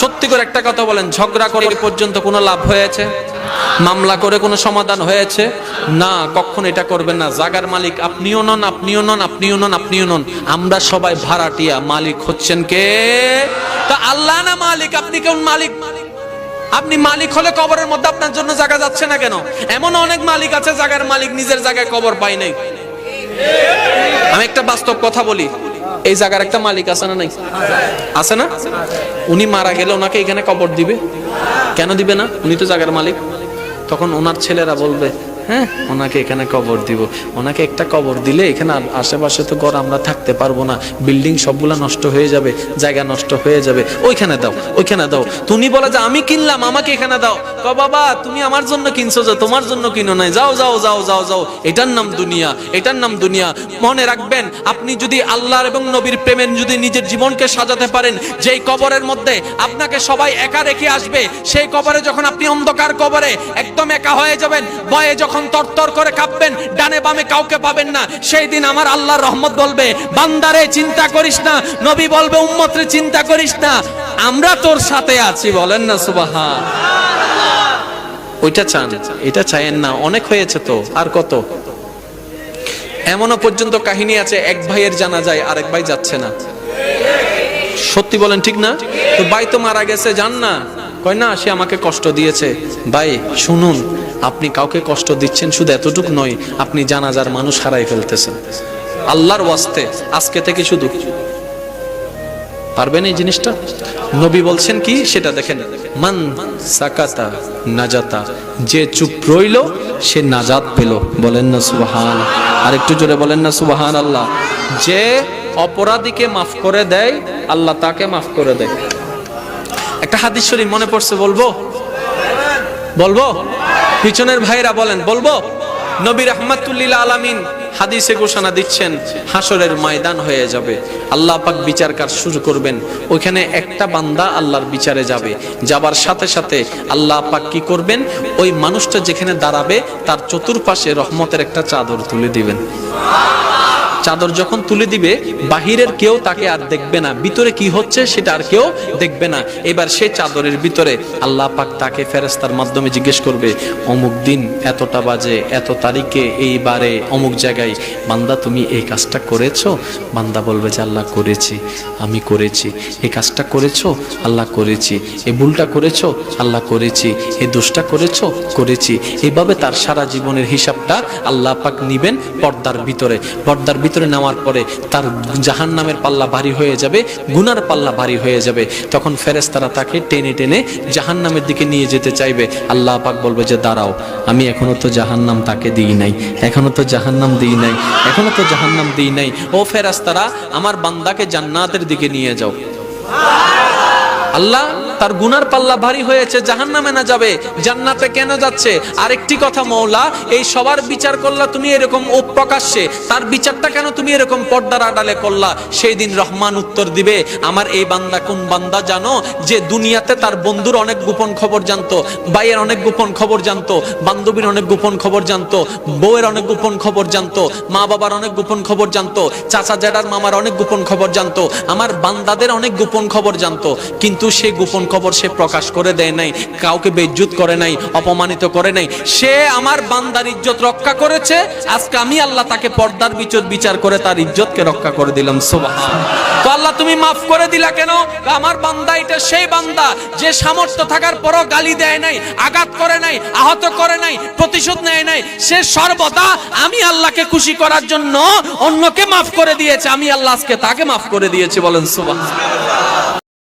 সত্যি করে একটা কথা বলেন, ঝগড়া করে পর্যন্ত কোনো লাভ হয়েছে? মামলা করে কোনো সমাধান হয়েছে? না, কখন এটা করবেন না। জাগার মালিক আপনিও নন, আপনিও নন, আপনিও নন, আপনিও নন, আমরা সবাই ভাড়াটিয়া। মালিক হচ্ছেন কে? তা আল্লাহ না মালিক? আপনি কেমন মালিক? আপনি মালিক হলে কবরের মধ্যে আপনার জন্য জায়গা যাচ্ছে না কেন? এমন অনেক মালিক আছে জায়গার মালিক নিজের জায়গায় কবর পায় নাই। আমি একটা বাস্তব কথা বলি, এই জায়গার একটা মালিক আছে না নাই? আছে না? উনি মারা গেলে ওনাকে এখানে কবর দিবে? কেন দিবে না? উনি তো জায়গার মালিক। তখন ওনার ছেলেরা বলবে হ্যাঁ ওনাকে এখানে কবর দিব। ওনাকে একটা কবর দিলে এখানে আশেপাশে তো ঘর আমরা থাকতে পারবো না, বিল্ডিং সবগুলা নষ্ট হয়ে যাবে, জায়গা নষ্ট হয়ে যাবে, ওইখানে দাও, ওইখানে দাও। তুমি বলে যে আমি কিনলাম, আমাকে এখানে দাও। ক বাবা তুমি আমার জন্য কিনছো, যে তোমার জন্য কিনো নাই, যাও যাও যাও যাও যাও। এটার নাম দুনিয়া, এটার নাম দুনিয়া। মনে রাখবেন, আপনি যদি আল্লাহর এবং নবীর প্রেমে যদি নিজের জীবনকে সাজাতে পারেন, যেই কবরের মধ্যে আপনাকে সবাই একা রেখে আসবে, সেই কবরে যখন আপনি অন্ধকার কবরে একদম একা হয়ে যাবেন, ভয়ে যখন তরতর করে কাঁপবেন, ডানে বামে কাউকে পাবেন না, সেই দিন আমার আল্লাহর রহমত বলবে বান্দারে চিন্তা করিস না, নবী বলবে উম্মতরে চিন্তা করিস না, আমরা তোর সাথে আছি। বলেন না সুবহানাল্লাহ। ওইটা চান, এটা চায়েন না। অনেক হয়েছে তো, আর কত? এমনও পর্যন্ত কাহিনী আছে, এক ভাইয়ের জানাজায় আরেক ভাই যাচ্ছে না। সত্যি বলেন ঠিক না? তো ভাই তো মারা গেছে, যান না। কয় না, সে আমাকে কষ্ট দিয়েছে। ভাই শুনুন, আপনি কাউকে কষ্ট দিচ্ছেন শুধু এতটুকু নয়, আপনি জানাজার মানুষ হারাই ফেলতেছেন। আল্লাহর ওয়াস্তে আজকে থেকে শুধু পারবেন এই জিনিসটা? নবী বলছেন কি সেটা দেখেন, মান সাকাতা নাজাতা, যে চুপ রইল সে নাজাত পেল। বলেন না সুবহান? আর একটু জোরে বলেন না সুবহানাল্লাহ। যে অপরাধীকে মাফ করে দেয়, আল্লাহ তাকে মাফ করে দেয়। একটা হাদিস শরীফ মনে পড়ছে, বলবো? বলবো? পিছনের ভাইরা বলেন, বলবো? নবী রাহমাতুল লিল আলামিন হাদিসে ঘোষণা দিচ্ছেন, হাসরের ময়দান হয়ে যাবে, আল্লাহ পাক বিচার কাজ শুরু করবেন। ওইখানে একটা বান্দা আল্লাহর বিচারে যাবে, যাবার সাথে সাথে আল্লাহ পাক কি করবেন, ওই মানুষটা যেখানে দাঁড়াবে তার চতুর্পাশে রহমতের একটা চাদর তুলে দিবেন। চাদর যখন তুলে দিবে, বাহিরের কেউ তাকে আর দেখবে না, ভিতরে কি হচ্ছে সেটা আর কেউ দেখবে না। এবার সেই চাদরের ভিতরে আল্লাহ পাক তাকে ফেরেশতার মাধ্যমে জিজ্ঞেস করবে, অমুক দিন এতটা বাজে এত তারিখে এইবারে অমুক জায়গায় বান্দা তুমি এই কাজটা করেছো? বান্দা বলবে যে আল্লাহ করেছি, আমি করেছি। এই কাজটা করেছো? আল্লাহ করেছি। এই ভুলটা করেছো? আল্লাহ করেছি। এই দোষটা করেছো? করেছি। এইভাবে তার সারা জীবনের হিসাবটা আল্লাহ পাক নিবেন পর্দার ভিতরে। পর্দার ভিতরে নেওয়ার পরে তার জাহান্নামের পাল্লা ভারী হয়ে যাবে, গুনার পাল্লা ভারী হয়ে যাবে। তখন ফেরেশতারা তাকে টেনে টেনে জাহান্নামের দিকে নিয়ে যেতে চাইবে। আল্লাহ পাক বলবে যে দাঁড়াও, আমি এখনো তো জাহান্নাম তাকে দিই নাই, এখনো তো জাহান্নাম দিই নাই, এখনো তো জাহান্নাম দিই নাই। ও ফেরেশতারা, আমার বান্দাকে জান্নাতের দিকে নিয়ে যাও। আল্লাহ তার গুনার পাল্লা ভারী হয়েছে, জাহান্নামে না যাবে, জান্নাতে কেন যাচ্ছে? আরেকটি কথা, মওলা এই সবার বিচার করলা তুমি এরকম প্রকাশ্যে, তার বিচারটা কেন তুমি এরকম পর্দার আড়ালে করলা? সেই দিন রহমান উত্তর দিবে, আমার এই বান্দা কোন বান্দা জানো, যে দুনিয়াতে তার বন্ধুর অনেক গোপন খবর জানতো, ভাইয়ের অনেক গোপন খবর জানতো, বান্ধবীর অনেক গোপন খবর জানতো, বউয়ের অনেক গোপন খবর জানতো, মা বাবার অনেক গোপন খবর জানতো, চাচা জ্যাঠার মামার অনেক গোপন খবর জানতো, আমার বান্দাদের অনেক গোপন খবর জানতো, কিন্তু সে গোপন খবর সে প্রকাশ করে দেয় নাই, কাউকে বেইজ্জত করে নাই, অপমানিত করে নাই। সে আমার বান্দার ইজ্জত রক্ষা করেছে। আজকে আমি আল্লাহ তাকে পর্দার ভিতর বিচার করে তার ইজ্জতকে রক্ষা করে দিলাম। সুবহানাল্লাহ। তো আল্লাহ তুমি মাফ করে দিলা কেন? আমার বান্দা এটা সেই বান্দা যে সামর্থ্য থাকার পরও গালি দেয় নাই, আঘাত করে নাই, আহত করে নাই, প্রতিশোধ নেয় নাই। সে সর্বদা আমি আল্লাহকে খুশি করার জন্য অন্যকে মাফ করে দিয়েছে, আমি আল্লাহ আজকে তাকে মাফ করে দিয়েছি। বলেন সুবহানাল্লাহ।